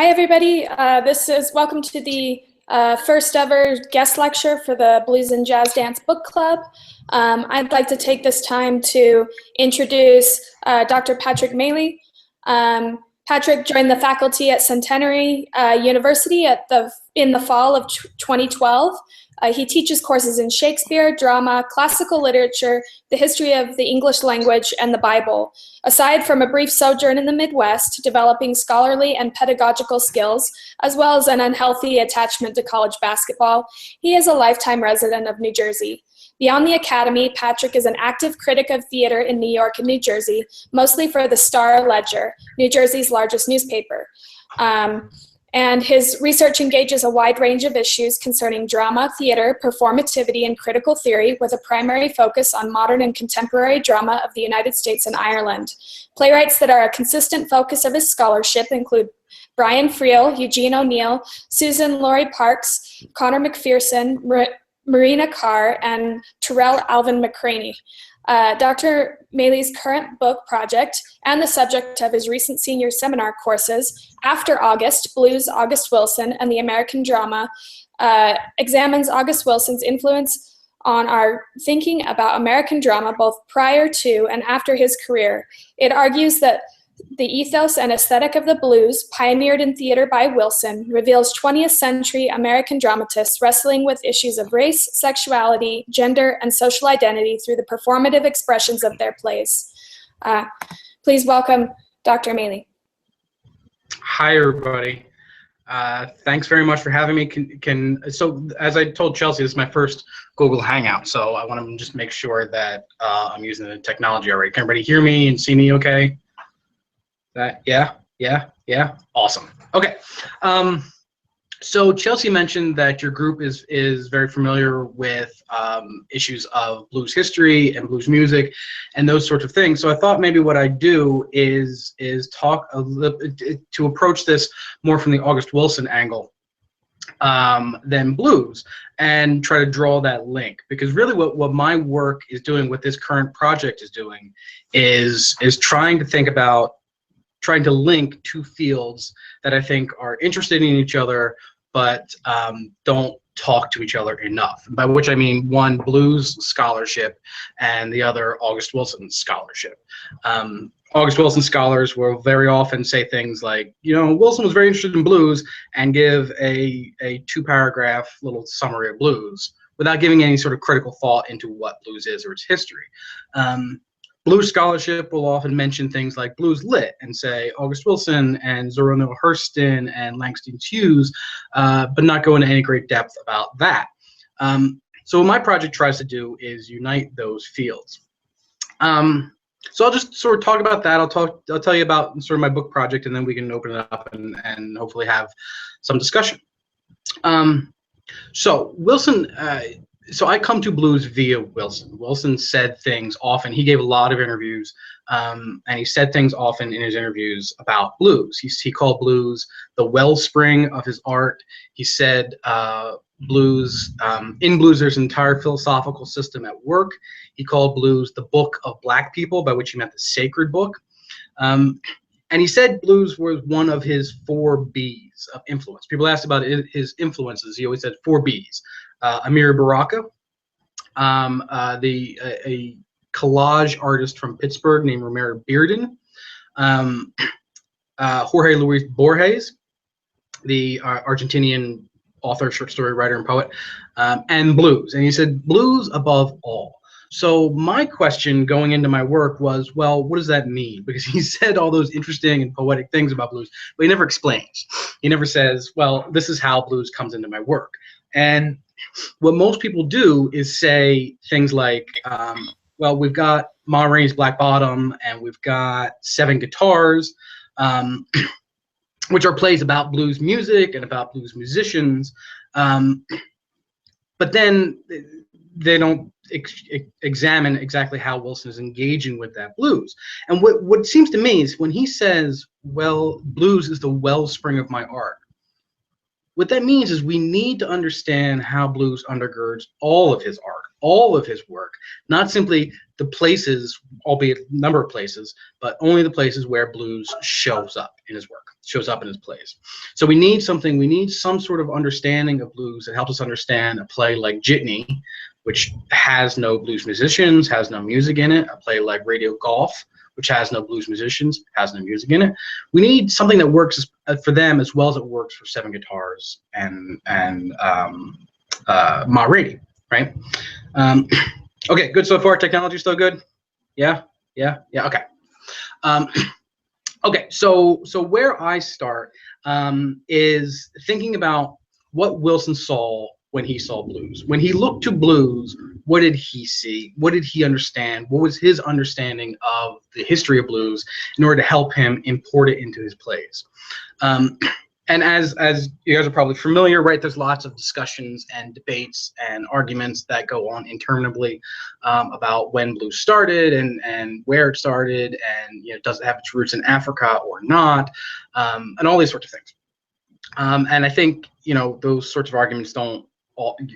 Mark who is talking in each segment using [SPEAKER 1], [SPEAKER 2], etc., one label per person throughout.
[SPEAKER 1] Hi, everybody. Welcome to the first ever guest lecture for the Blues and Jazz Dance Book Club. I'd like to take this time to introduce Dr. Patrick Maley. Patrick joined the faculty at Centenary University in the fall of 2012. He teaches courses in Shakespeare, drama, classical literature, the history of the English language, and the Bible. Aside from a brief sojourn in the Midwest, developing scholarly and pedagogical skills, as well as an unhealthy attachment to college basketball, he is a lifetime resident of New Jersey. Beyond the academy, Patrick is an active critic of theater in New York and New Jersey, mostly for the Star-Ledger, New Jersey's largest newspaper. And his research engages a wide range of issues concerning drama, theater, performativity, and critical theory, with a primary focus on modern and contemporary drama of the United States and Ireland. Playwrights that are a consistent focus of his scholarship include Brian Friel, Eugene O'Neill, Susan Laurie Parks, Connor McPherson, Marina Carr, and Terrell Alvin McCraney. Dr. Maley's current book project and the subject of his recent senior seminar courses, After August, Blues, August Wilson, and the American Drama, examines August Wilson's influence on our thinking about American drama both prior to and after his career. It argues that the ethos and aesthetic of the blues, pioneered in theater by Wilson, reveals 20th century American dramatists wrestling with issues of race, sexuality, gender, and social identity through the performative expressions of their plays. Please welcome Dr. Maley.
[SPEAKER 2] Hi, everybody. Thanks very much for having me. So as I told Chelsea, this is my first Google Hangout, so I want to just make sure that I'm using the technology all right. Can everybody hear me and see me okay? Yeah, awesome. Okay, so Chelsea mentioned that your group is very familiar with issues of blues history and blues music and those sorts of things. So I thought maybe what I'd do is talk a little to approach this more from the August Wilson angle than blues, and try to draw that link, because really what my work is doing, what this current project is doing, is trying to link two fields that I think are interested in each other, but don't talk to each other enough. By which I mean one, blues scholarship, and the other, August Wilson scholarship. August Wilson scholars will very often say things like, you know, Wilson was very interested in blues, and give a 2-paragraph little summary of blues without giving any sort of critical thought into what blues is or its history. Blues scholarship will often mention things like blues lit and say August Wilson and Zora Neale Hurston and Langston Hughes, but not go into any great depth about that. So what my project tries to do is unite those fields. So I'll just sort of talk about that. I'll tell you about sort of my book project, and then we can open it up and hopefully have some discussion. So Wilson. So I come to blues via Wilson. Wilson said things often. He gave a lot of interviews, and he said things often in his interviews about blues. He called blues the wellspring of his art. He said in blues there's an entire philosophical system at work. He called blues the book of black people, by which he meant the sacred book. And he said blues was one of his 4 B's of influence. People asked about his influences. He always said 4 B's. Amiri Baraka, a collage artist from Pittsburgh named Romero Bearden, Jorge Luis Borges, the Argentinian author, short story writer, and poet, and blues. And he said blues above all. So my question going into my work was, well, what does that mean? Because he said all those interesting and poetic things about blues, but he never explains. He never says, well, this is how blues comes into my work. And what most people do is say things like, well, we've got Ma Rainey's Black Bottom, and we've got 7 Guitars, which are plays about blues music and about blues musicians. But then they don't examine exactly how Wilson is engaging with that blues. And what seems to me is when he says, well, blues is the wellspring of my art, what that means is we need to understand how blues undergirds all of his art, all of his work, not simply the places, albeit a number of places, but only the places where blues shows up in his work. shows up in his plays. So we need something, we need some sort of understanding of blues that helps us understand a play like Jitney, which has no blues musicians, has no music in it. A play like Radio Golf, which has no blues musicians, has no music in it. We need something that works for them as well as it works for seven guitars and Rainey, right? Okay, good so far. Technology still good? Yeah, okay. Okay, so where I start is thinking about what Wilson saw when he saw blues. When he looked to blues, what did he see? What did he understand? What was his understanding of the history of blues in order to help him import it into his plays? And as you guys are probably familiar, right, there's lots of discussions and debates and arguments that go on interminably about when blues started and where it started, and does it have its roots in Africa or not, and all these sorts of things. And I think those sorts of arguments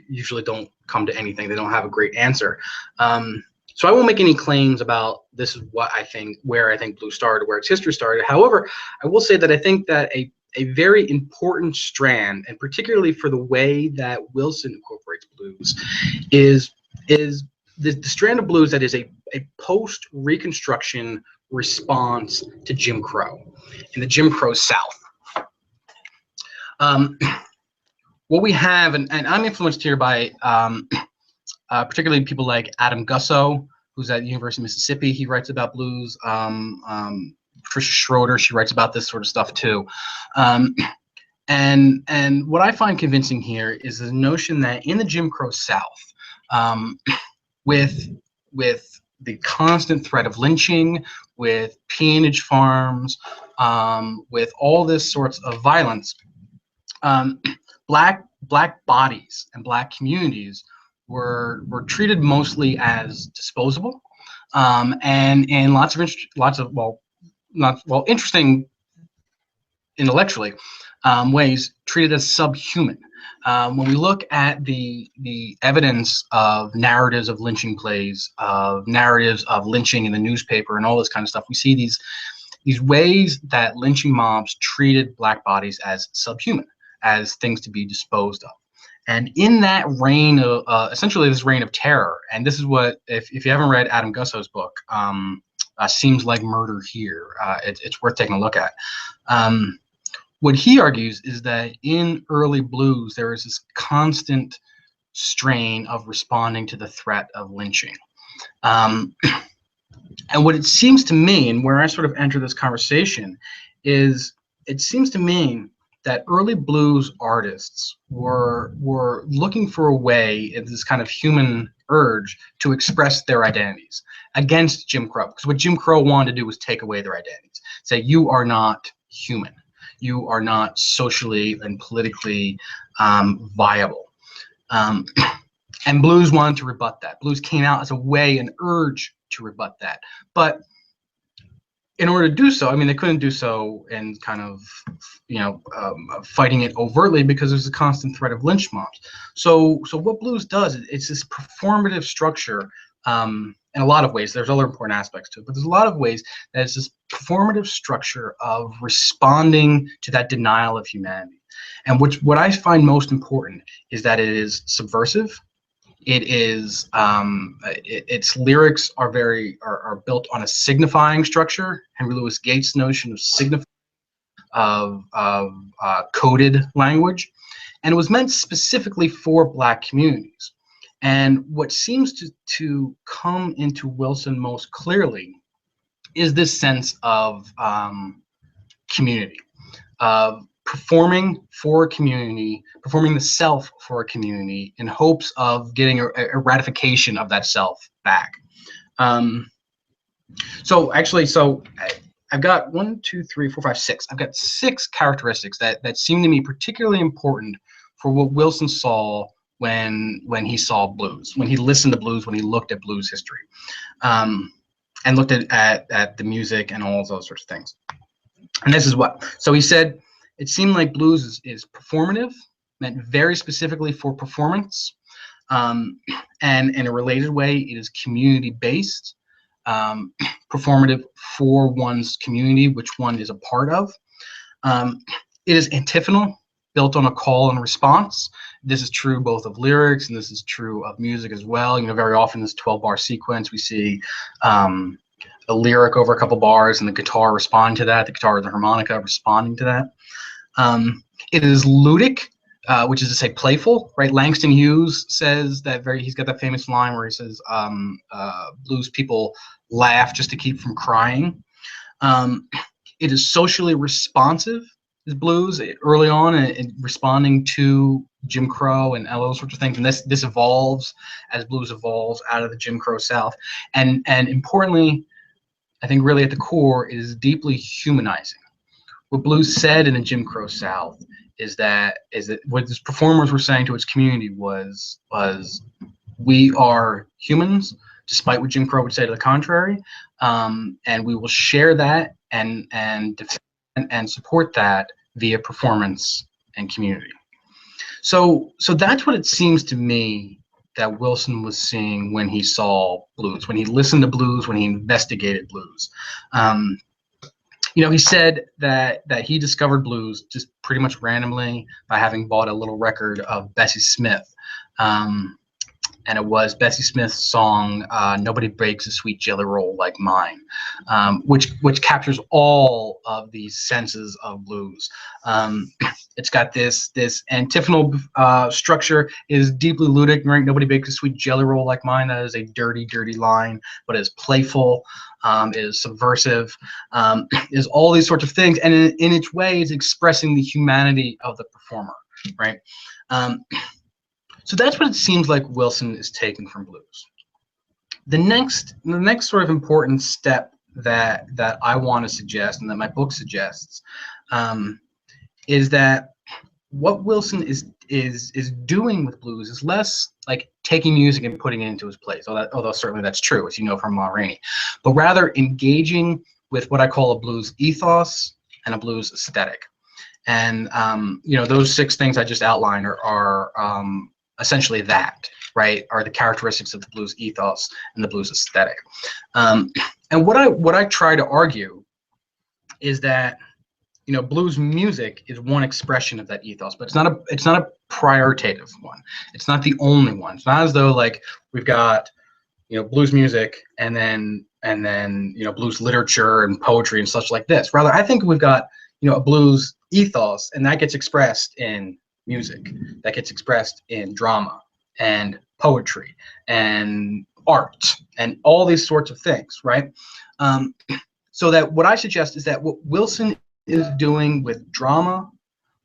[SPEAKER 2] usually don't come to anything. They don't have a great answer. So I won't make any claims about this is what I think, where I think blues started, where its history started. However, I will say that I think that a very important strand, and particularly for the way that Wilson incorporates blues, is the strand of blues that is a post-Reconstruction response to Jim Crow in the Jim Crow South. What we have, and I'm influenced here by particularly people like Adam Gusso, who's at the University of Mississippi. He writes about blues. Tricia Schroeder, she writes about this sort of stuff too. And what I find convincing here is the notion that in the Jim Crow South, with the constant threat of lynching, with peonage farms, with all this sorts of violence, black bodies and black communities were treated mostly as disposable, and in lots of interesting intellectually ways, treated as subhuman. When we look at the evidence of narratives of lynching plays, of narratives of lynching in the newspaper and all this kind of stuff, we see these ways that lynching mobs treated black bodies as subhuman, as things to be disposed of. And in that reign of, essentially this reign of terror, and this is what, if you haven't read Adam Gusso's book, Seems Like Murder Here, it's worth taking a look at. What he argues is that in early blues, there is this constant strain of responding to the threat of lynching. And what it seems to me, and where I sort of enter this conversation, is it seems to me that early blues artists were looking for a way, in this kind of human urge, to express their identities against Jim Crow. Because what Jim Crow wanted to do was take away their identities. Say, you are not human. You are not socially and politically viable. And blues wanted to rebut that. Blues came out as a way, an urge to rebut that. But in order to do so, I mean, they couldn't do so in kind of, fighting it overtly, because there's a constant threat of lynch mobs. So what blues does, it's this performative structure in a lot of ways. There's other important aspects to it, but there's a lot of ways that it's this performative structure of responding to that denial of humanity. And what I find most important is that it is subversive. It is its lyrics are built on a signifying structure. Henry Louis Gates' notion of coded language, and it was meant specifically for black communities. And what seems to come into Wilson most clearly is this sense of community, of performing for a community, performing the self for a community in hopes of getting a ratification of that self back. So I've got 1, 2, 3, 4, 5, 6. I've got 6 characteristics that seem to me particularly important for what Wilson saw when he saw blues, when he listened to blues, when he looked at blues history, and looked at the music and all those sorts of things. And this is what. So he said, it seemed like blues is performative, meant very specifically for performance, and in a related way, it is community-based, performative for one's community, which one is a part of. It is antiphonal, built on a call and response. This is true both of lyrics, and this is true of music as well. You know, very often in this 12-bar sequence, we see a lyric over a couple bars and the guitar responding to that, the guitar or the harmonica responding to that. It is ludic, which is to say playful, right? Langston Hughes says that he's got that famous line where he says, blues people laugh just to keep from crying. It is socially responsive, is blues, early on, and responding to Jim Crow and all those sorts of things. And this evolves as blues evolves out of the Jim Crow South. And importantly, I think really at the core, it is deeply humanizing. What blues said in the Jim Crow South is that what its performers were saying to its community was we are humans, despite what Jim Crow would say to the contrary, and we will share that and defend and support that via performance and community. So that's what it seems to me that Wilson was seeing when he saw blues, when he listened to blues, when he investigated blues. You know, he said that he discovered blues just pretty much randomly by having bought a little record of Bessie Smith. And it was Bessie Smith's song, Nobody Bakes a Sweet Jelly Roll Like Mine, which captures all of these senses of blues. It's got this antiphonal structure, is deeply ludic, right? Nobody bakes a sweet jelly roll like mine. That is a dirty, dirty line, but is playful, is subversive, is all these sorts of things. And in its way, is expressing the humanity of the performer, right? So that's what it seems like Wilson is taking from blues. The next sort of important step that I want to suggest, and that my book suggests, is that what Wilson is doing with blues is less like taking music and putting it into its place, although certainly that's true, as you know from Rainey, but rather engaging with what I call a blues ethos and a blues aesthetic. And you know, those 6 things I just outlined are essentially that, right, are the characteristics of the blues ethos and the blues aesthetic. And what I try to argue is that, you know, blues music is one expression of that ethos, but it's not a prioritative one. It's not the only one. It's not as though like we've got, you know, blues music and then you know, blues literature and poetry and such like this. Rather, I think we've got, you know, a blues ethos, and that gets expressed in music, that gets expressed in drama and poetry and art and all these sorts of things, right? So that what I suggest is that what Wilson is doing with drama,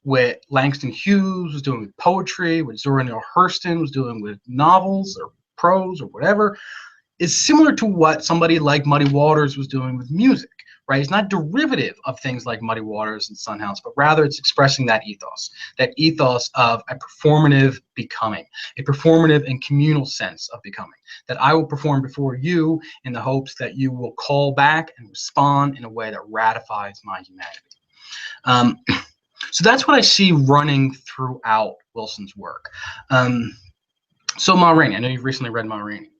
[SPEAKER 2] what Langston Hughes was doing with poetry, what Zora Neale Hurston was doing with novels or prose or whatever, is similar to what somebody like Muddy Waters was doing with music, right? It's not derivative of things like Muddy Waters and Son House, but rather it's expressing that ethos of a performative becoming, a performative and communal sense of becoming, that I will perform before you in the hopes that you will call back and respond in a way that ratifies my humanity. So that's what I see running throughout Wilson's work. So Ma Rainey, I know you've recently read Ma Rainey.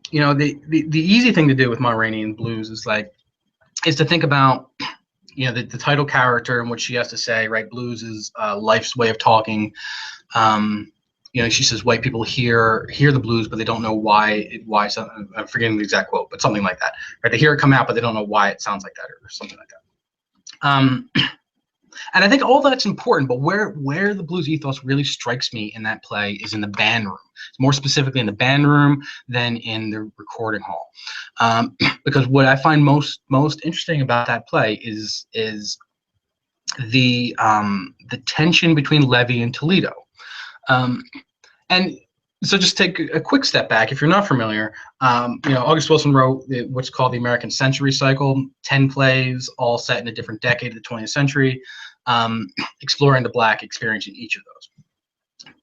[SPEAKER 2] You know, the easy thing to do with Ma Rainey and blues is to think about, you know, the title character and what she has to say, right? Blues is life's way of talking. You know, she says white people hear the blues, but they don't know why. I'm forgetting the exact quote, but something like that. Right? They hear it come out, but they don't know why it sounds like that, or something like that. And I think all that's important, but where the blues ethos really strikes me in that play is in the band room. It's more specifically in the band room than in the recording hall. Because what I find most interesting about that play is the tension between Levy and Toledo. And so just take a quick step back. If you're not familiar, you know, August Wilson wrote what's called the American Century Cycle, 10 plays, all set in a different decade of the 20th century, exploring the Black experience in each of those.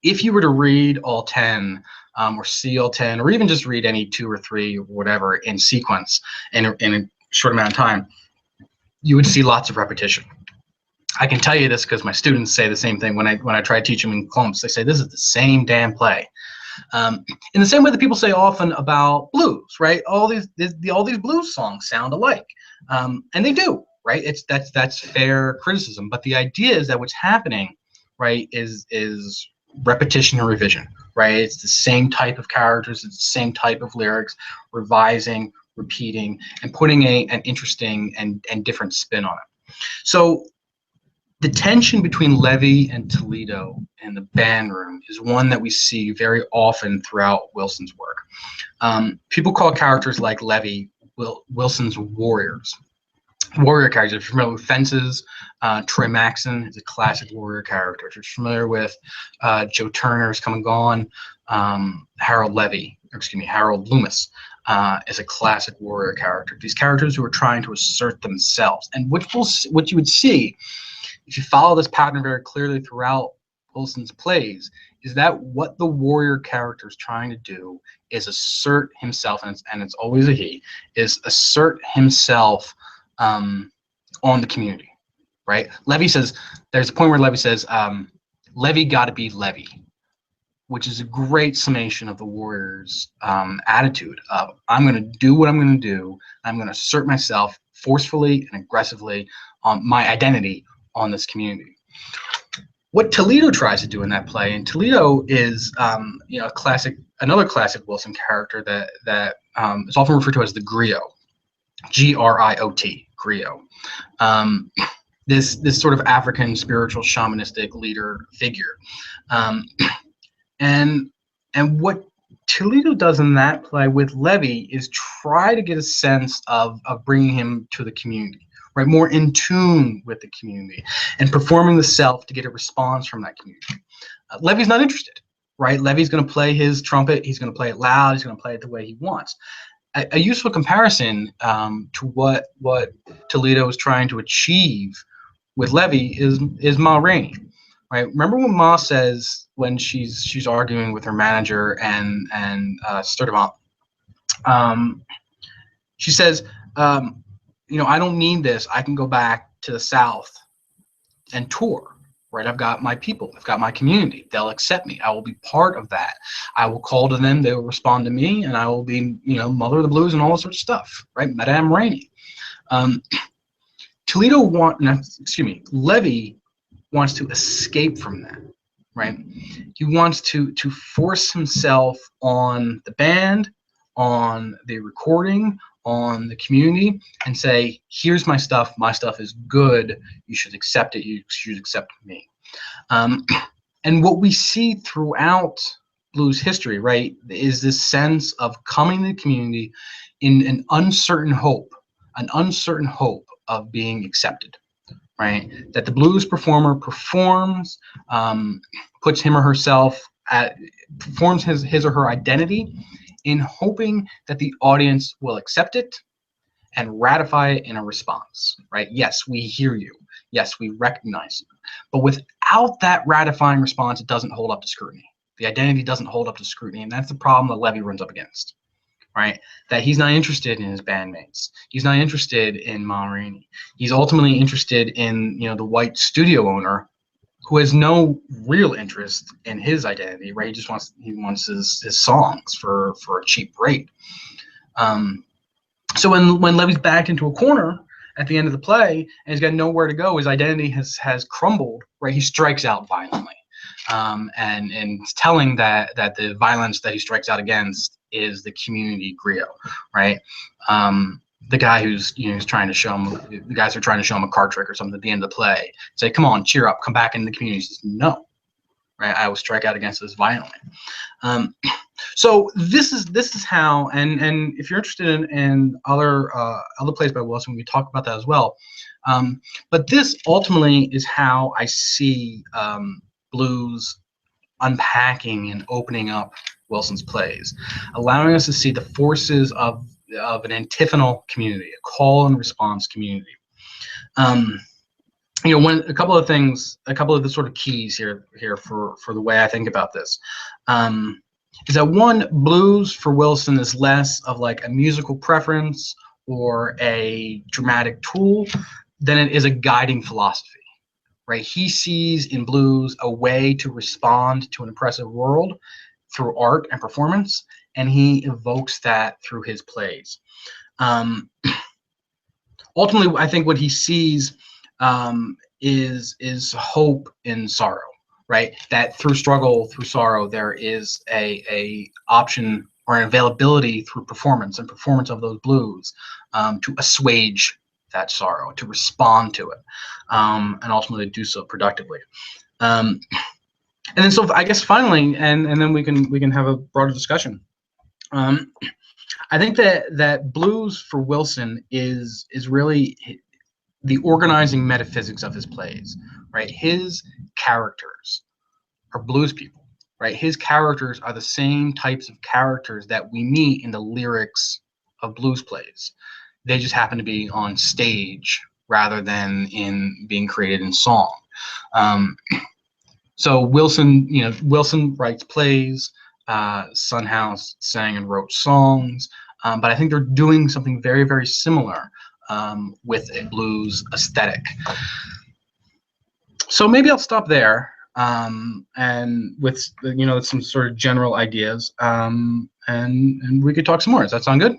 [SPEAKER 2] If you were to read all 10, or see all 10, or even just read any 2 or 3 or whatever in sequence in a short amount of time, you would see lots of repetition. I can tell you this because my students say the same thing when I try to teach them in clumps. They say, this is the same damn play. In the same way that people say often about blues, right? All these blues songs sound alike, and they do. right? That's fair criticism. But the idea is that what's happening, right, is repetition and revision, right? It's the same type of characters, it's the same type of lyrics, revising, repeating, and putting an interesting and different spin on it. So the tension between Levy and Toledo in the band room is one that we see very often throughout Wilson's work. People call characters like Levy Wilson's warriors. Warrior characters. If you're familiar with Fences, Troy Maxon is a classic warrior character. If you're familiar with Joe Turner's Come and Gone, Harold Loomis is a classic warrior character. These characters who are trying to assert themselves. And what you would see, if you follow this pattern very clearly throughout Wilson's plays, is that what the warrior character is trying to do is assert himself, and it's always a he, is assert himself on the community, right? Levy says, there's a point where Levy says, Levy got to be Levy, which is a great summation of the warrior's attitude of, I'm going to do what I'm going to do. I'm going to assert myself forcefully and aggressively on my identity on this community. What Toledo tries to do in that play, and Toledo is another classic Wilson character that is often referred to as the griot, Griot, griot. This sort of African spiritual shamanistic leader figure, and what Toledo does in that play with Levy is try to get a sense of bringing him to the community, right? More in tune with the community and performing the self to get a response from that community. Levy's not interested, right? Levy's going to play his trumpet. He's going to play it loud. He's going to play it the way he wants. A useful comparison to what Toledo is trying to achieve with Levy is Ma Rainey, right? Remember when Ma says, when she's arguing with her manager and Sturdivant, she says, I don't need this. I can go back to the South and tour, right? I've got my people. I've got my community. They'll accept me. I will be part of that. I will call to them. They will respond to me, and I will be, mother of the blues and all that sort of stuff, right? Madame Rainey. Levy wants to escape from that, right? He wants to force himself on the band, on the recording, on the community, and say, here's my stuff is good, you should accept it, you should accept me. And what we see throughout blues history, right, is this sense of coming to the community in an uncertain hope of being accepted, right? That the blues performer performs, puts him or herself forms his or her identity in hoping that the audience will accept it and ratify it in a response, right? Yes, we hear you. Yes, we recognize you. But without that ratifying response, it doesn't hold up to scrutiny. The identity doesn't hold up to scrutiny, and that's the problem that Levy runs up against, right? That he's not interested in his bandmates. He's not interested in Ma Rainey. He's ultimately interested in, the white studio owner who has no real interest in his identity, right? He wants his songs for a cheap rate. So when Levy's backed into a corner at the end of the play and he's got nowhere to go, his identity has crumbled, right? He strikes out violently, and it's telling that the violence that he strikes out against is the community griot, right? The guy who's trying to show him, the guys are trying to show him a card trick or something at the end of the play, say, come on, cheer up, come back into the community. He says, no, right? I will strike out against this violently. So this is how, and if you're interested in other plays by Wilson, we talk about that as well. But this ultimately is how I see blues unpacking and opening up Wilson's plays, allowing us to see the forces of an antiphonal community, a call and response community. A couple of the sort of keys here for the way I think about this, is that one, blues for Wilson is less of like a musical preference or a dramatic tool than it is a guiding philosophy, right? He sees in blues a way to respond to an oppressive world through art and performance, and he evokes that through his plays. ultimately, I think what he sees is hope in sorrow, right? That through struggle, through sorrow, there is a option or an availability through performance and performance of those blues to assuage that sorrow, to respond to it, and ultimately do so productively. And then, so I guess finally, and then we can have a broader discussion. I think that blues for Wilson is really the organizing metaphysics of his plays, right? His characters are blues people, right? His characters are the same types of characters that we meet in the lyrics of blues plays. They just happen to be on stage rather than in being created in song. So Wilson writes plays. Son House sang and wrote songs, but I think they're doing something very, very similar with a blues aesthetic. So maybe I'll stop there, and with some sort of general ideas, and we could talk some more. Does that sound good?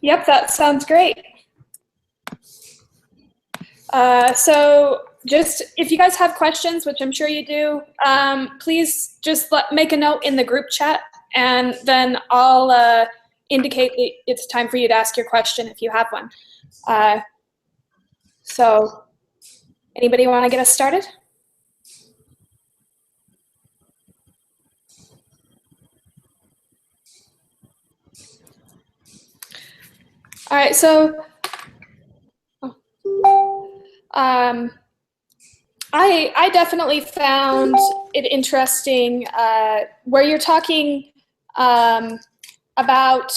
[SPEAKER 1] Yep, that sounds great. So just if you guys have questions, which I'm sure you do, please just make a note in the group chat, and then I'll indicate it's time for you to ask your question if you have one. So anybody want to get us started? All right, so I definitely found it interesting where you're talking about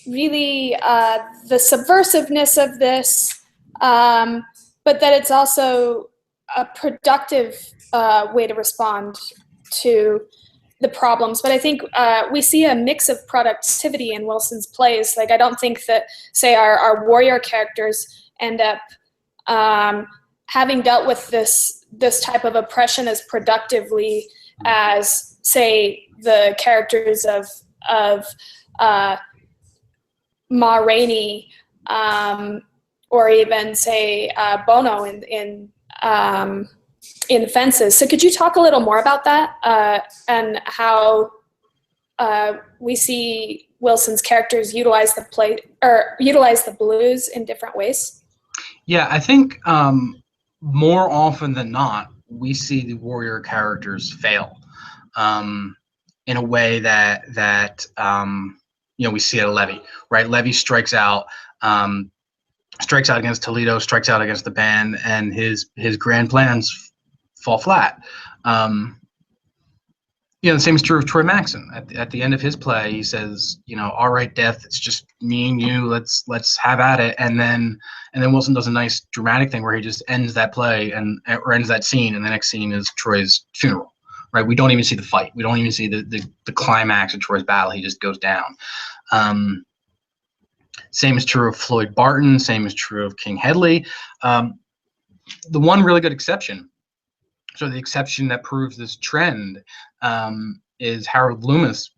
[SPEAKER 1] really the subversiveness of this, but that it's also a productive way to respond to the problems. But I think we see a mix of productivity in Wilson's plays. Like, I don't think that, say, our warrior characters end up having dealt with this type of oppression as productively as, say, the characters of Ma Rainey, or even, say, Bono in Fences. So could you talk a little more about that and how we see Wilson's characters utilize the blues in different ways?
[SPEAKER 2] Yeah, I think more often than not, we see the warrior characters fail in a way that we see at Levy, right? Levy strikes out against Toledo, strikes out against the band, and his grand plans fall flat. The same is true of Troy Maxon. At the end of his play, he says, all right, Death, it's just me and you. Let's have at it. And then Wilson does a nice dramatic thing where he just ends that play or ends that scene, and the next scene is Troy's funeral. Right? We don't even see the fight. We don't even see the climax of Troy's battle. He just goes down. Same is true of Floyd Barton. Same is true of King Headley. The one really good exception, so the exception that proves this trend, is Harold Loomis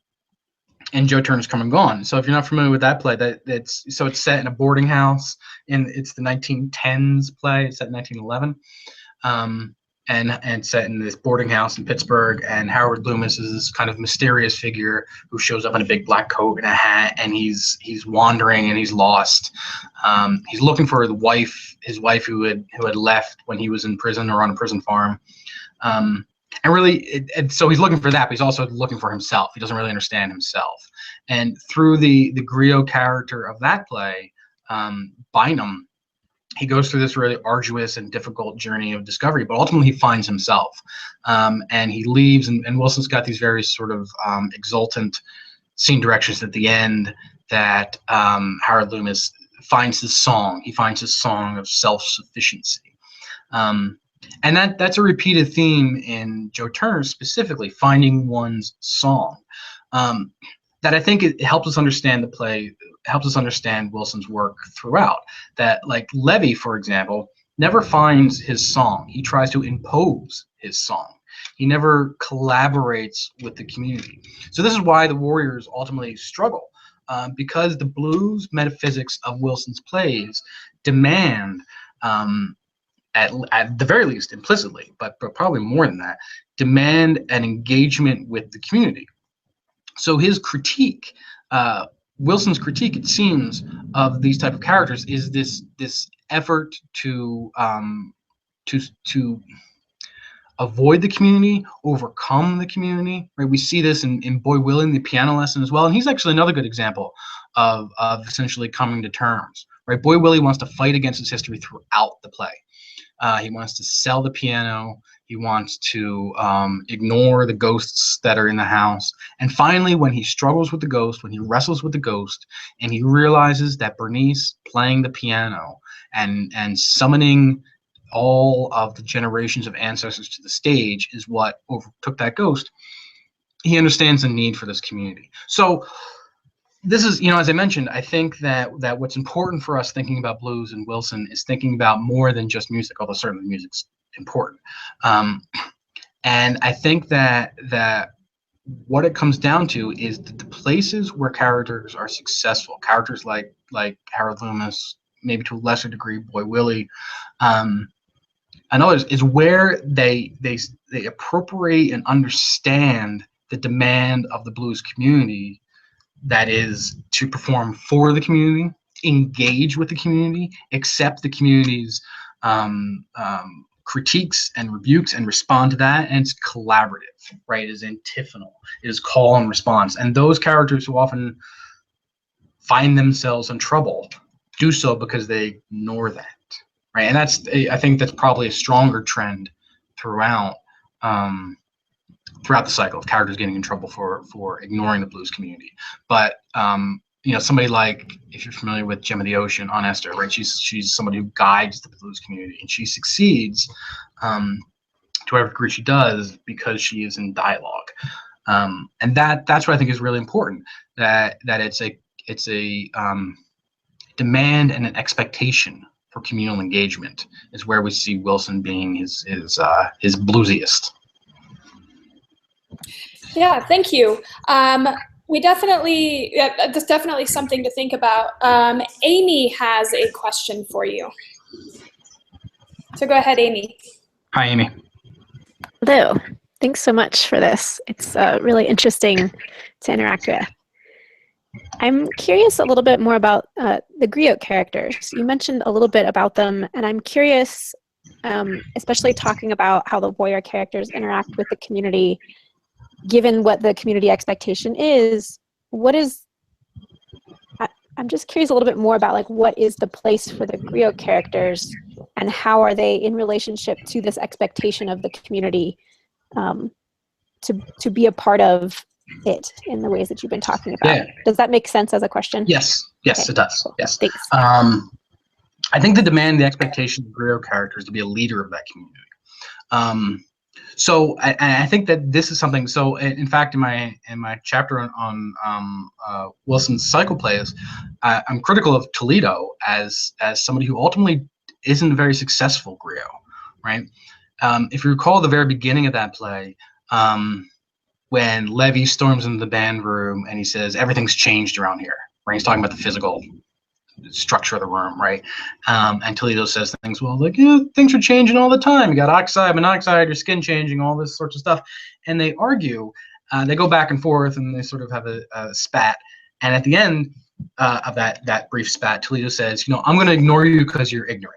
[SPEAKER 2] and Joe Turner's Come and Gone. So if you're not familiar with that play, it's set in a boarding house, and it's the 1910s play. It's set in 1911, and set in this boarding house in Pittsburgh. And Harold Loomis is this kind of mysterious figure who shows up in a big black coat and a hat, and he's wandering and he's lost. He's looking for his wife who had left when he was in prison or on a prison farm. And really, so he's looking for that, but he's also looking for himself. He doesn't really understand himself. And through the griot character of that play, Bynum, he goes through this really arduous and difficult journey of discovery, but ultimately he finds himself. And he leaves, and Wilson's got these very sort of exultant scene directions at the end that Harold Loomis finds his song. He finds his song of self-sufficiency. And that's a repeated theme in Joe Turner, specifically finding one's song. That I think it helps us understand the play, helps us understand Wilson's work throughout. That, like, Levy, for example, never finds his song. He tries to impose his song. He never collaborates with the community. So this is why the warriors ultimately struggle. because the blues metaphysics of Wilson's plays demand, at the very least implicitly, but probably more than that, demand an engagement with the community. So his critique, Wilson's critique, it seems, of these type of characters is this effort to avoid the community, overcome the community. Right? We see this in Boy Willie in the piano lesson as well, and he's actually another good example of essentially coming to terms. Right? Boy Willie wants to fight against his history throughout the play. He wants to sell the piano. He wants to ignore the ghosts that are in the house. And finally, when he struggles with the ghost, when he wrestles with the ghost, and he realizes that Bernice playing the piano and summoning all of the generations of ancestors to the stage is what overtook that ghost, he understands the need for this community. So this is, as I mentioned, I think that what's important for us thinking about blues and Wilson is thinking about more than just music, although certainly music's important. And I think that what it comes down to is that the places where characters are successful, characters like Harold Loomis, maybe to a lesser degree Boy Willie, and others, is where they appropriate and understand the demand of the blues community, that is to perform for the community, engage with the community, accept the community's critiques and rebukes and respond to that, and it's collaborative, right? It is antiphonal, it is call and response. And those characters who often find themselves in trouble do so because they ignore that, right? And I think that's probably a stronger trend throughout the cycle of characters getting in trouble for ignoring the blues community. But somebody like, if you're familiar with Gem of the Ocean on Esther, right? She's somebody who guides the blues community, and she succeeds to whatever degree she does because she is in dialogue. And that's what I think is really important. That it's a demand and an expectation for communal engagement is where we see Wilson being his bluesiest.
[SPEAKER 1] Yeah, thank you. We definitely, that's definitely something to think about. Amy has a question for you. So go ahead, Amy.
[SPEAKER 2] Hi, Amy.
[SPEAKER 3] Hello. Thanks so much for this. It's really interesting to interact with. I'm curious a little bit more about the griot characters. You mentioned a little bit about them, and I'm curious, especially talking about how the voyeur characters interact with the community. Given what the community expectation is, I'm just curious a little bit more about, like, what is the place for the griot characters, and how are they in relationship to this expectation of the community to be a part of it in the ways that you've been talking about? Yeah. Does that make sense as a question?
[SPEAKER 2] Yes, okay. It does. Cool. Yes.
[SPEAKER 3] Thanks.
[SPEAKER 2] I think the expectation of the griot characters to be a leader of that community. So I think that this is something. So in fact, in my chapter on Wilson's cycle plays, I'm critical of Toledo as somebody who ultimately isn't a very successful griot, right? If you recall the very beginning of that play, when Levy storms into the band room and he says everything's changed around here, right? He's talking about the physical structure of the room, right? And Toledo says things, well, like, yeah, things are changing all the time. You got oxide, monoxide, your skin changing, all this sorts of stuff. And they argue, they go back and forth, and they sort of have a spat. And at the end of that brief spat, Toledo says, I'm going to ignore you because you're ignorant.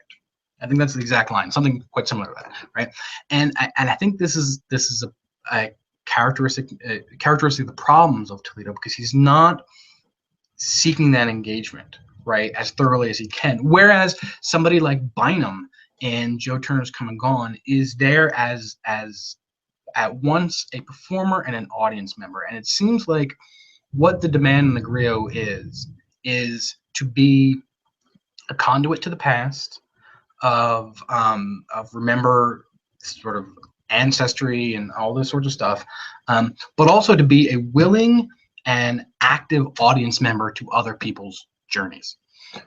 [SPEAKER 2] I think that's the exact line, something quite similar to that, right? And I think this is a characteristic of the problems of Toledo, because he's not seeking that engagement, right, as thoroughly as he can. Whereas somebody like Bynum in Joe Turner's Come and Gone is there as at once a performer and an audience member. And it seems like what the demand in the griot is to be a conduit to the past of remember sort of ancestry and all this sorts of stuff, but also to be a willing and active audience member to other people's journeys,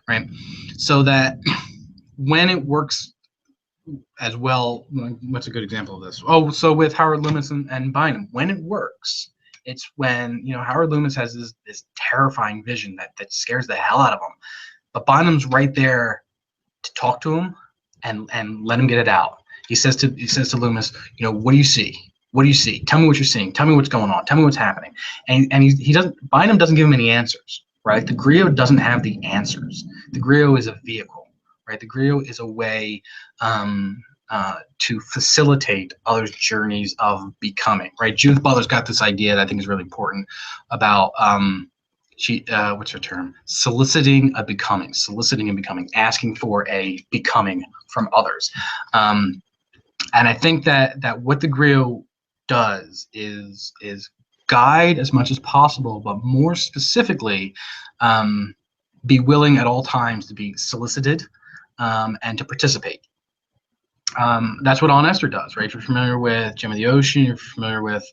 [SPEAKER 2] right? So that when it works as well, what's a good example of this? Oh, so with Howard Loomis and Bynum, when it works, It's when, you know, Howard Loomis has this terrifying vision that scares the hell out of him. But Bynum's right there to talk to him and let him get it out. He says to Loomis, you know, what do you see? What do you see? Tell me what you're seeing. Tell me what's going on. Tell me what's happening. And he doesn't. Bynum doesn't give him any answers, right? The griot doesn't have the answers. The griot is a vehicle, right? The griot is a way to facilitate others' journeys of becoming, right? Judith Butler's got this idea that I think is really important about what's her term? Soliciting and becoming, asking for a becoming from others. And I think that what the griot does is guide as much as possible, but more specifically, be willing at all times to be solicited and to participate. That's what Aunt Esther does, right? If you're familiar with Gem of the Ocean, you're familiar with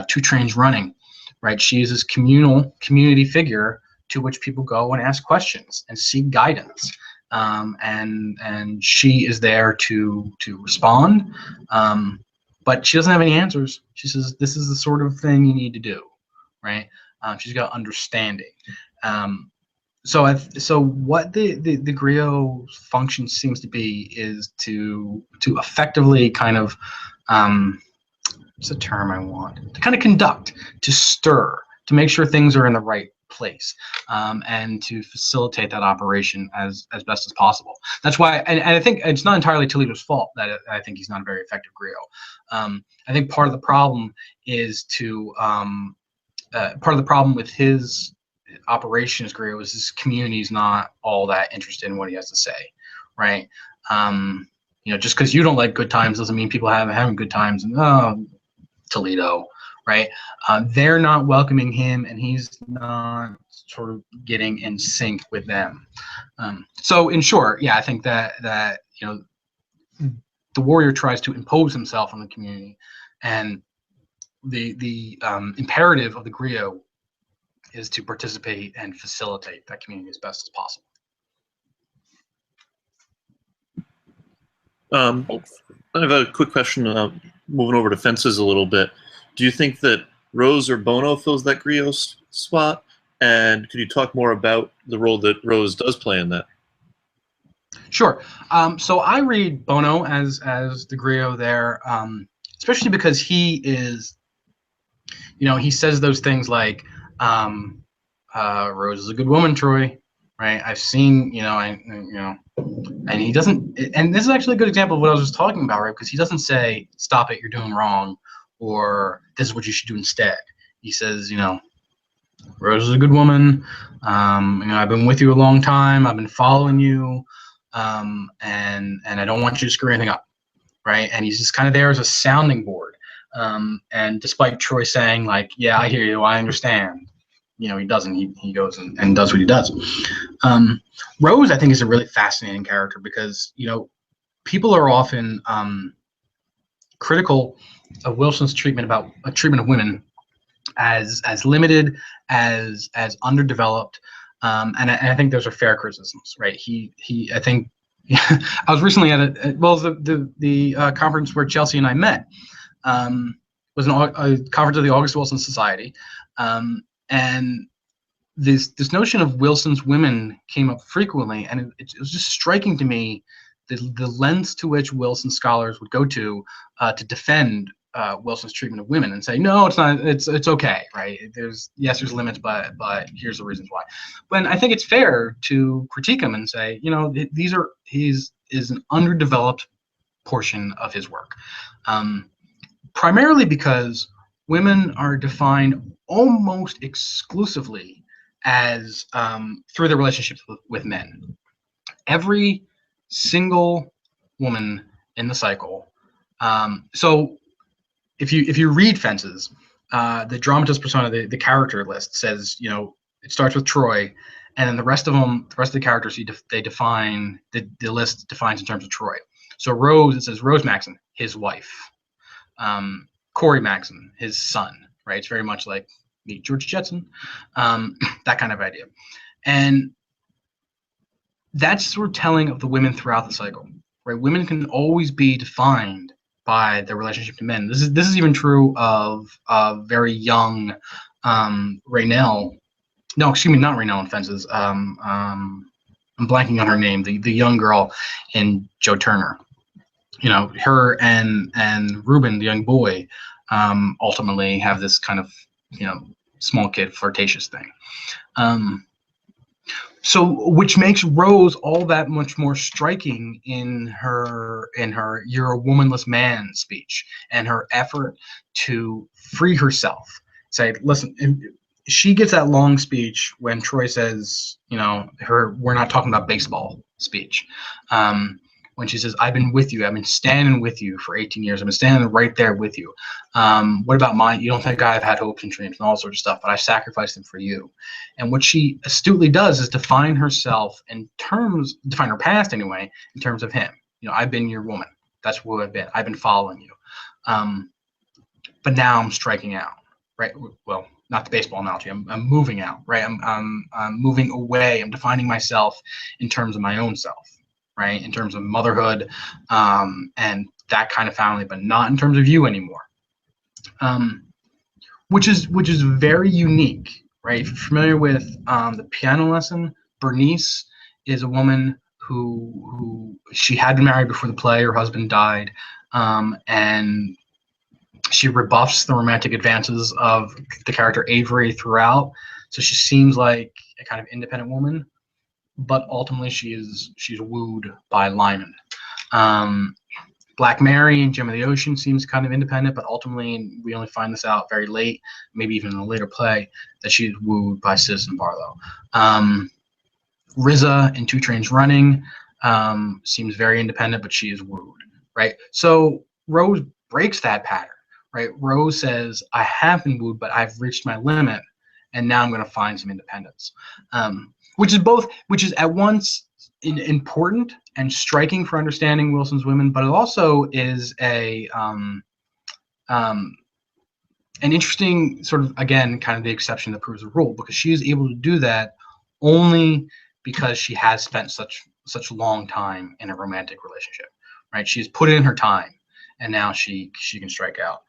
[SPEAKER 2] Two Trains Running, right? She is this community figure to which people go and ask questions and seek guidance. And she is there to respond, but she doesn't have any answers. She says, this is the sort of thing you need to do, right? She's got understanding. So what the griot's function seems to be is to effectively kind of, what's the term I want? To kind of conduct, to stir, to make sure things are in the right place, and to facilitate that operation as best as possible. That's why, and I think it's not entirely Toledo's fault that I think he's not a very effective griot. I think part of the problem is part of the problem with his operation as griot was his community's not all that interested in what he has to say, right? You know, just because you don't like good times doesn't mean people having good times. And Toledo, right? They're not welcoming him, and he's not sort of getting in sync with them. So in short, yeah, I think that you know, the warrior tries to impose himself on the community, and the imperative of the griot is to participate and facilitate that community as best as possible.
[SPEAKER 3] Thanks.
[SPEAKER 4] I have a quick question, moving over to fences a little bit. Do you think that Rose or Bono fills that griot spot? And could you talk more about the role that Rose does play in that?
[SPEAKER 2] Sure. So I read Bono as the griot there, especially because he is, you know, he says those things like, Rose is a good woman, Troy, right? I've seen, you know, and he doesn't, and this is actually a good example of what I was just talking about, right? Because he doesn't say, stop it, you're doing wrong, or this is what you should do instead. He says, you know, Rose is a good woman. You know, I've been with you a long time. I've been following you, and I don't want you to screw anything up, right? And he's just kind of there as a sounding board. And despite Troy saying like, yeah, I hear you, I understand, you know, he doesn't. He goes and does what he does. Rose, I think, is a really fascinating character because, you know, people are often critical of Wilson's treatment of women as limited, as underdeveloped, and I think those are fair criticisms, right? I think I was recently at the conference where Chelsea and I met. Was a conference of the August Wilson Society. And this notion of Wilson's women came up frequently, and it was just striking to me the lengths to which Wilson scholars would go to defend Wilson's treatment of women and say, no, it's not, it's okay, right? There's limits, but here's the reasons why. But I think it's fair to critique him and say, you know, he's an underdeveloped portion of his work, primarily because women are defined almost exclusively as through their relationships with men. Every single woman in the cycle. So if you read Fences, the dramatist persona, the character list says, you know, it starts with Troy, and then the rest of the characters they define the list defines in terms of Troy. So Rose, it says Rose Maxon, his wife. Corey Maxon, his son, right? It's very much like meet George Jetson, that kind of idea. And that's sort of telling of the women throughout the cycle, right? Women can always be defined by their relationship to men. This is even true of very young Rainey. No, excuse me, not Rainey in Fences. I'm blanking on her name. The young girl in Joe Turner. You know, her and Ruben, the young boy, ultimately have this kind of, you know, small kid flirtatious thing. So which makes Rose all that much more striking in her "You're a womanless man" speech, and her effort to free herself. Say, listen, she gets that long speech when Troy says, you know, "We're not talking about baseball" speech. When she says, "I've been with you. I've been standing with you for 18 years. I've been standing right there with you. What about mine? You don't think I've had hopes and dreams and all sorts of stuff, but I sacrificed them for you." And what she astutely does is define her past anyway, in terms of him. You know, I've been your woman. That's who I've been. I've been following you. But now I'm striking out, right? Well, not the baseball analogy. I'm moving out, right? I'm moving away. I'm defining myself in terms of my own self. Right, in terms of motherhood and that kind of family, but not in terms of you anymore. Which is very unique, right? If you're familiar with the piano lesson, Bernice is a woman who she had been married before the play. Her husband died, and she rebuffs the romantic advances of the character Avery throughout. So she seems like a kind of independent woman, but ultimately she's wooed by Lyman. Black Mary in Gem of the Ocean seems kind of independent, but ultimately, and we only find this out very late, maybe even in a later play, that she's wooed by Citizen Barlow. Riza in Two Trains Running seems very independent, but she is wooed, right? So Rose breaks that pattern, right? Rose says, I have been wooed, but I've reached my limit, and now I'm going to find some independence. Which is at once important and striking for understanding Wilson's women, but it also is an interesting sort of, again, kind of the exception that proves the rule, because she is able to do that only because she has spent such long time in a romantic relationship, right? She's put in her time, and now she can strike out.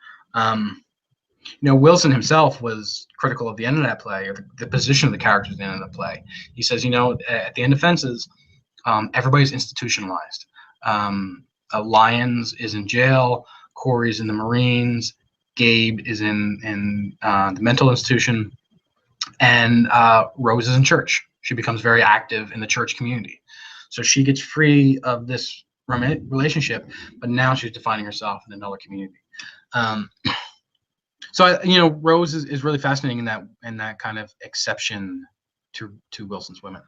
[SPEAKER 2] You know, Wilson himself was critical of the end of that play, or the position of the characters at the end of the play. He says, you know, at the end of Fences, everybody's institutionalized. Lyons is in jail, Corey's in the Marines, Gabe is in the mental institution, and Rose is in church. She becomes very active in the church community. So she gets free of this relationship, but now she's defining herself in another community. So you know, Rose is really fascinating in that kind of exception to Wilson's women.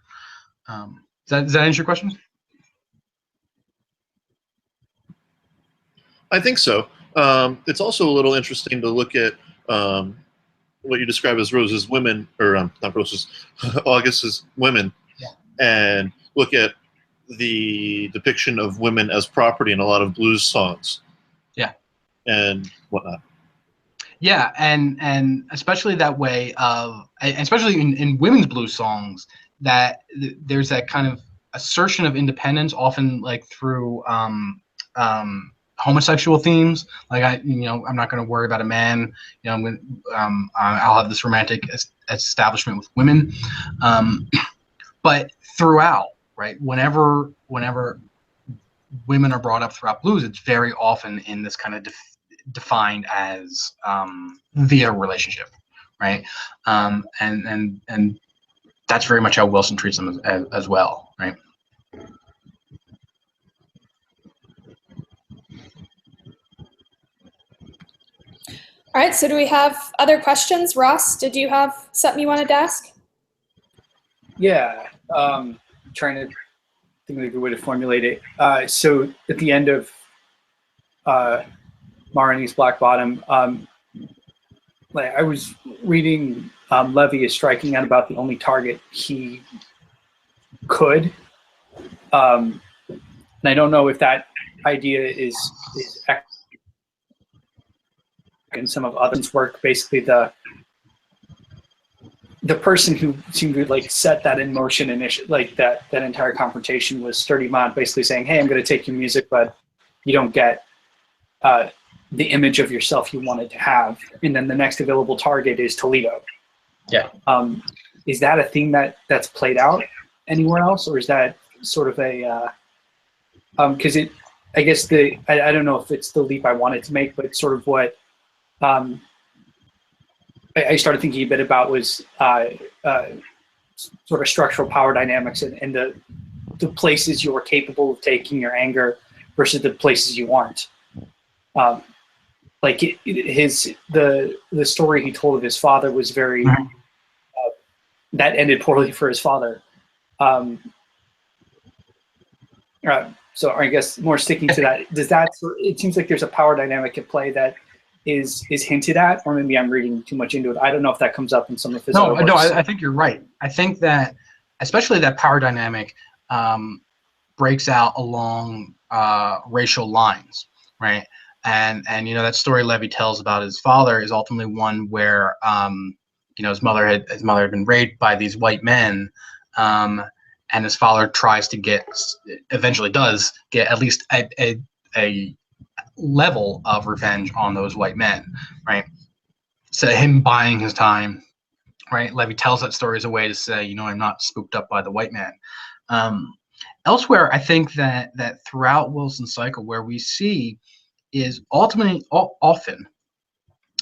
[SPEAKER 2] Does that answer your question?
[SPEAKER 4] I think so. It's also a little interesting to look at what you describe as Rose's women, or not Rose's, August's women,
[SPEAKER 2] yeah,
[SPEAKER 4] and look at the depiction of women as property in a lot of blues songs.
[SPEAKER 2] Yeah.
[SPEAKER 4] And whatnot.
[SPEAKER 2] Yeah, and especially that way of, especially in women's blues songs, that there's that kind of assertion of independence, often like through homosexual themes. Like I'm not going to worry about a man. You know, I'll have this romantic establishment with women. But throughout, right, whenever women are brought up throughout blues, it's very often in this kind of defined as via relationship, right? And that's very much how Wilson treats them as well, right?
[SPEAKER 1] All right, so do we have other questions? Ross, did you have something you wanted to ask?
[SPEAKER 5] Yeah, trying to think of a good way to formulate it. So at the end of Marnie's Black Bottom, like I was reading, Levy is striking out about the only target he could, and I don't know if that idea is in some of others' work. Basically, the person who seemed to like set that in motion initially, like that entire confrontation, was Sturdy Mont, basically saying, "Hey, I'm going to take your music, but you don't get the image of yourself you wanted to have, and then the next available target is Toledo.
[SPEAKER 2] Yeah.
[SPEAKER 5] Is that a theme that's played out anywhere else, or is that sort of a because I guess I don't know if it's the leap I wanted to make, but it's sort of what I started thinking a bit about was sort of structural power dynamics and the places you are capable of taking your anger versus the places you aren't. Like the story he told of his father was very that ended poorly for his father. So I guess more sticking to that, it seems like there's a power dynamic at play that is hinted at, or maybe I'm reading too much into it. I don't know if that comes up in some of his other works.
[SPEAKER 2] No, I think you're right. I think that especially that power dynamic breaks out along racial lines, right? And that story Levy tells about his father is ultimately one where his mother had been raped by these white men, and his father eventually does get at least a level of revenge on those white men, right? So him buying his time, right? Levy tells that story as a way to say, I'm not spooked up by the white man. Elsewhere, I think that throughout Wilson's cycle, where we see is ultimately often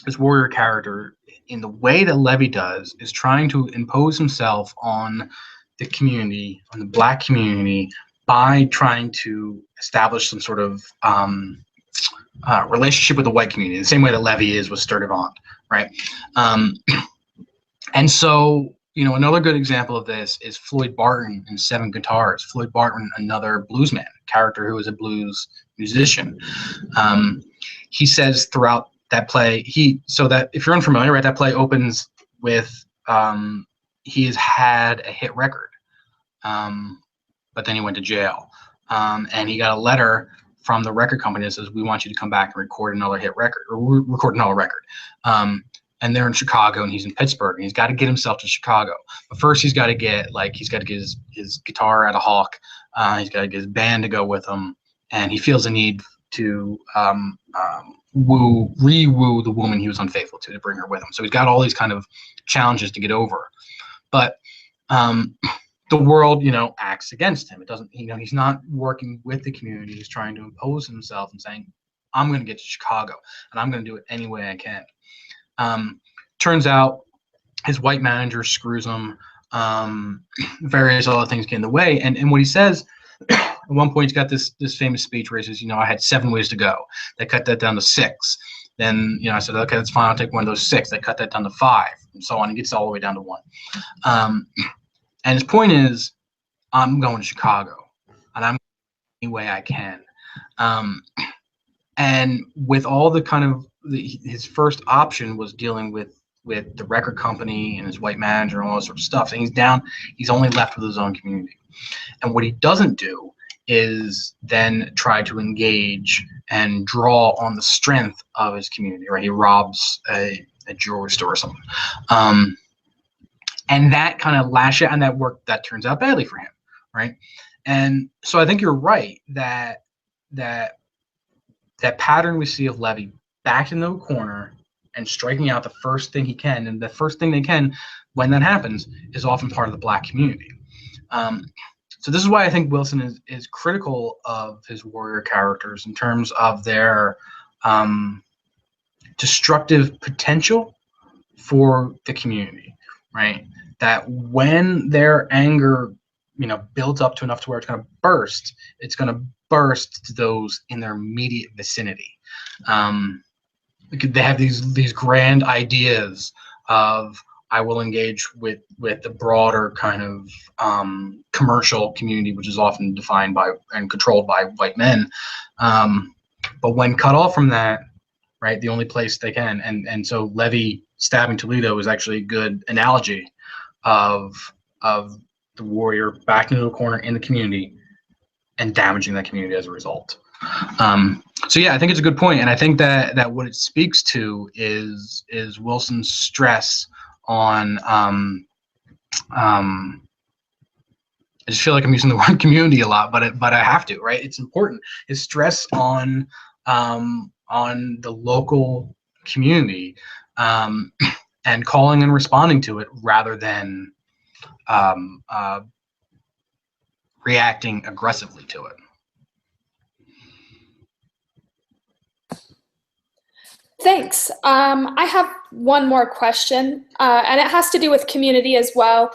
[SPEAKER 2] this warrior character, in the way that Levy does, is trying to impose himself on the community, on the Black community, by trying to establish some sort of relationship with the white community, the same way that Levy is with Sturtevant, right? And so, another good example of this is Floyd Barton in Seven Guitars. Floyd Barton, another bluesman, character who is a blues musician. He says throughout that play, so that if you're unfamiliar, right, that play opens with he has had a hit record, but then he went to jail, and he got a letter from the record company that says, we want you to come back and record another hit record, or record another record. And they're in Chicago and he's in Pittsburgh, and he's got to get himself to Chicago. But first he's got to get his guitar at a Hawk. He's got to get his band to go with him. And he feels a need to re-woo the woman he was unfaithful to bring her with him. So he's got all these kind of challenges to get over. But the world, acts against him. It doesn't, he's not working with the community. He's trying to impose himself and saying, I'm going to get to Chicago and I'm going to do it any way I can. Turns out his white manager screws him. Various other things get in the way. And what he says, at one point, he's got this famous speech where he says, I had 7 ways to go. They cut that down to 6. Then, I said, okay, that's fine. I'll take one of those 6. They cut that down to 5, and so on. He gets all the way down to 1. And his point is, I'm going to Chicago, and I'm any way I can. And with all the kind of his first option was dealing with the record company and his white manager and all that sort of stuff. And he's only left with his own community. And what he doesn't do is then try to engage and draw on the strength of his community, right? He robs a jewelry store or something. And that kind of that turns out badly for him, right? And so I think you're right that pattern we see of Levy backed into a corner and striking out the first thing he can, and the first thing they can when that happens is often part of the Black community. So this is why I think Wilson is critical of his warrior characters in terms of their destructive potential for the community, right? That when their anger, builds up to enough to where it's going to burst, it's going to burst to those in their immediate vicinity. They have these grand ideas of, I will engage with the broader kind of commercial community, which is often defined by and controlled by white men. But when cut off from that, right, the only place they can, and so Levy stabbing Toledo is actually a good analogy of the warrior backed into a corner in the community and damaging that community as a result. So yeah, I think it's a good point, and I think that what it speaks to is Wilson's stress on I just feel like I'm using the word community a lot, but I have to, right? It's important. His stress on the local community, and calling and responding to it rather than reacting aggressively to it.
[SPEAKER 1] Thanks. I have one more question, and it has to do with community as well.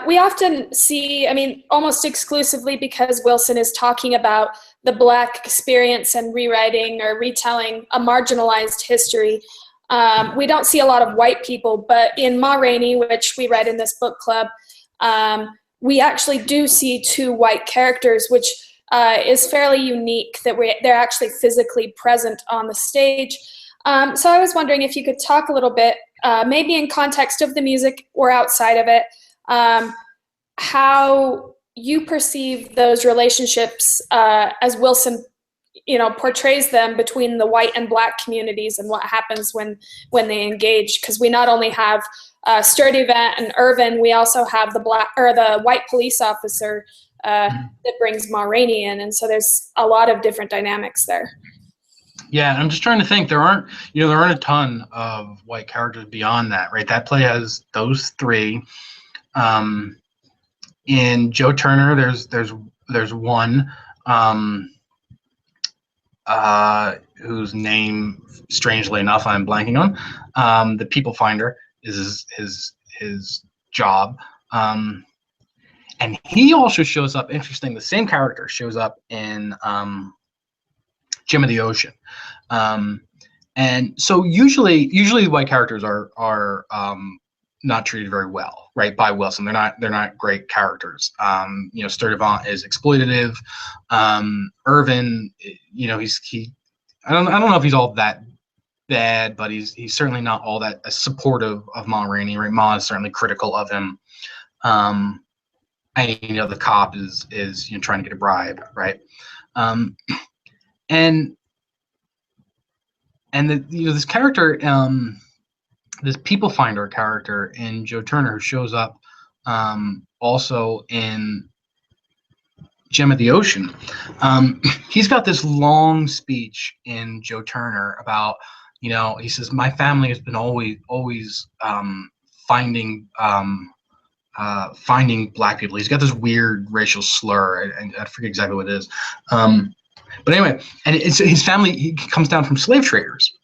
[SPEAKER 1] We often see, I mean, almost exclusively because Wilson is talking about the Black experience and rewriting or retelling a marginalized history. We don't see a lot of white people, but in Ma Rainey, which we read in this book club, we actually do see two white characters, which is fairly unique that they're actually physically present on the stage. So I was wondering if you could talk a little bit, maybe in context of the music or outside of it, how you perceive those relationships as Wilson, portrays them between the white and Black communities, and what happens when they engage. Because we not only have Sturdivant and Irvin, we also have the white police officer that brings Ma Rainey in, and so there's a lot of different dynamics there.
[SPEAKER 2] Yeah, I'm just trying to think. There aren't a ton of white characters beyond that, right? That play has those three. In Joe Turner, there's one whose name, strangely enough, I'm blanking on. The People Finder is his job, and he also shows up. Interesting, the same character shows up in Gem of the Ocean, and so usually the white characters are not treated very well, right, by Wilson. They're not great characters. Sturdivant is exploitative. Irvin, I don't know if he's all that bad, but he's certainly not all that supportive of Ma Rainey, right? Ma is certainly critical of him. And the cop is trying to get a bribe, right? And this character, this People Finder character in Joe Turner, who shows up also in Gem of the Ocean, he's got this long speech in Joe Turner about, he says, my family has been always finding Black people. He's got this weird racial slur, and I forget exactly what it is. But anyway, and it's his family. He comes down from slave traders,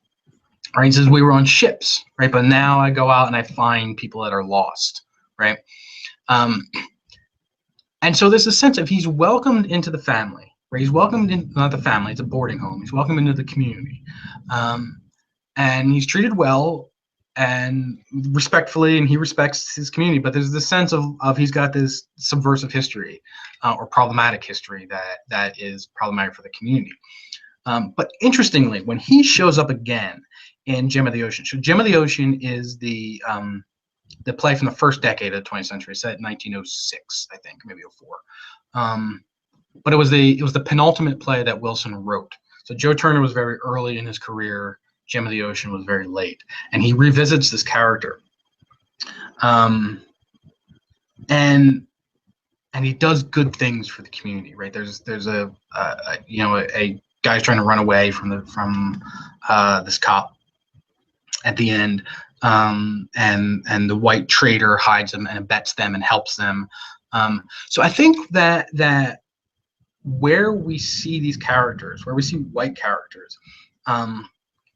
[SPEAKER 2] right? He says we were on ships, right? But now I go out and I find people that are lost, right? And so there's a sense of he's welcomed into the family, right? He's welcomed in, not the family, it's a boarding home. He's welcomed into the community, and he's treated well and respectfully, and he respects his community. But there's this sense of he's got this subversive history or problematic history that is problematic for the community. But interestingly, when he shows up again in Gem of the Ocean, so Gem of the Ocean is the play from the first decade of the 20th century, set in 1906, I think, maybe 04. But it was the penultimate play that Wilson wrote. So Joe Turner was very early in his career. Gem of the Ocean was very late, and he revisits this character, and he does good things for the community, right? There's a guy's trying to run away from this cop at the end, and the white trader hides them and abets them and helps them. So I think that where we see these characters, where we see white characters,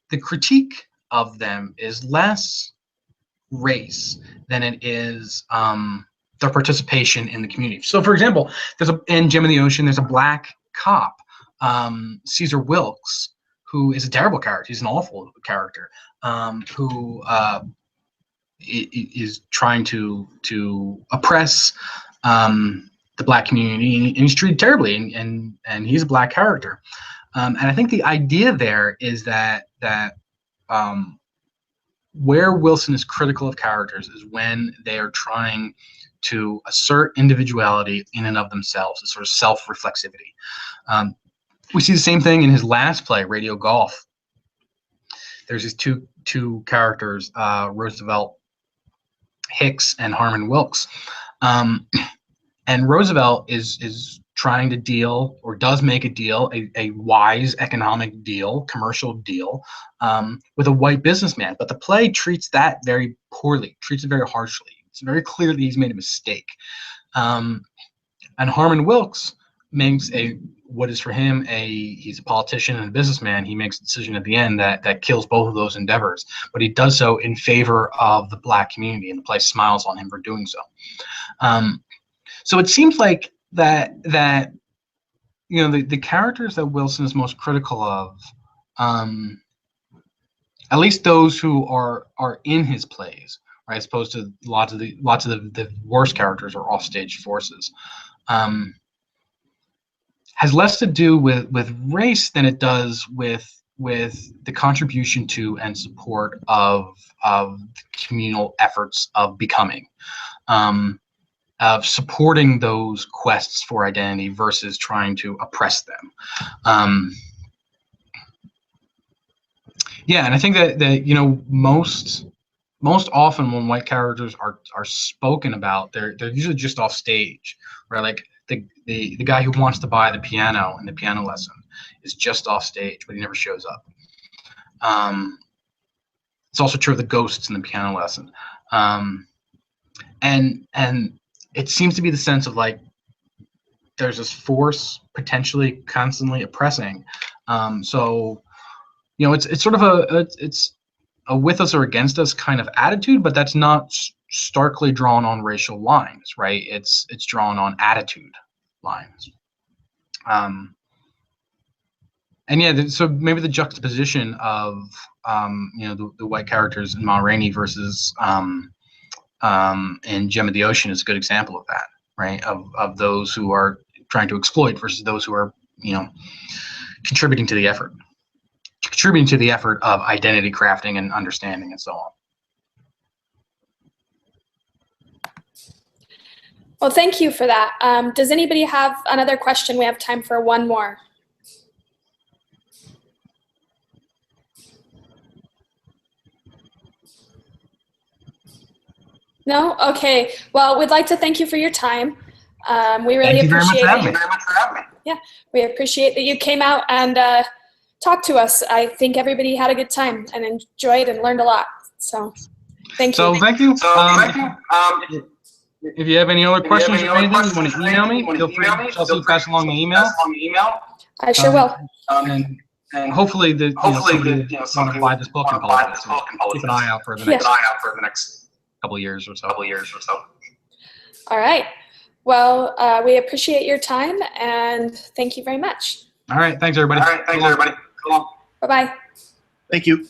[SPEAKER 2] the critique of them is less race than it is their participation in the community. So, for example, in Gem of the Ocean, there's a Black cop, Caesar Wilkes, who is a terrible character. He's an awful character, who is trying to oppress the Black community, and he's treated terribly, and he's a Black character. And I think the idea there is that where Wilson is critical of characters is when they are trying to assert individuality in and of themselves, a sort of self-reflexivity. We see the same thing in his last play, Radio Golf. There's these two characters, Roosevelt Hicks and Harmon Wilkes. And Roosevelt is trying to deal, or does make a deal, a wise economic deal, commercial deal, with a white businessman. But the play treats that very poorly, treats it very harshly. It's very clear that he's made a mistake. And Harmon Wilkes makes what is for him he's a politician and a businessman. He makes a decision at the end that kills both of those endeavors, but he does so in favor of the Black community, and the play smiles on him for doing so. So it seems like that the characters that Wilson is most critical of, at least those who are in his plays, right, as opposed to lots of the worst characters or offstage forces, has less to do with race than it does with the contribution to and support of communal efforts of becoming, of supporting those quests for identity versus trying to oppress them. Yeah, and I think that most often when white characters are spoken about, they're usually just off stage, right? Like the guy who wants to buy the piano in the piano lesson is just off stage, but he never shows up. It's also true of the ghosts in the piano lesson, and it seems to be the sense of like there's this force potentially constantly oppressing. So it's sort of it's a with us or against us kind of attitude, but that's not starkly drawn on racial lines, right? It's drawn on attitude lines. And yeah, so maybe the juxtaposition of the white characters in Ma Rainey versus in Gem of the Ocean is a good example of that, right? Of those who are trying to exploit versus those who are contributing to the effort of identity crafting and understanding and so on.
[SPEAKER 1] Well, thank you for that. Does anybody have another question? We have time for one more. No? Okay. Well, we'd like to thank you for your time. We really appreciate it. Thank you very much for having me. Yeah, we appreciate that you came out and talked to us. I think everybody had a good time and enjoyed and learned a lot. So thank you.
[SPEAKER 2] So thank you. If you have any other questions or anything, you want to email me, feel free to Chelsea pass along the email.
[SPEAKER 1] I sure will.
[SPEAKER 2] And hopefully somebody want to buy this book and publish it. So keep an eye out for the next couple of years or so.
[SPEAKER 1] All right. Well, we appreciate your time and thank you very much.
[SPEAKER 2] All right. Thanks, everybody.
[SPEAKER 1] Bye-bye.
[SPEAKER 4] Thank you.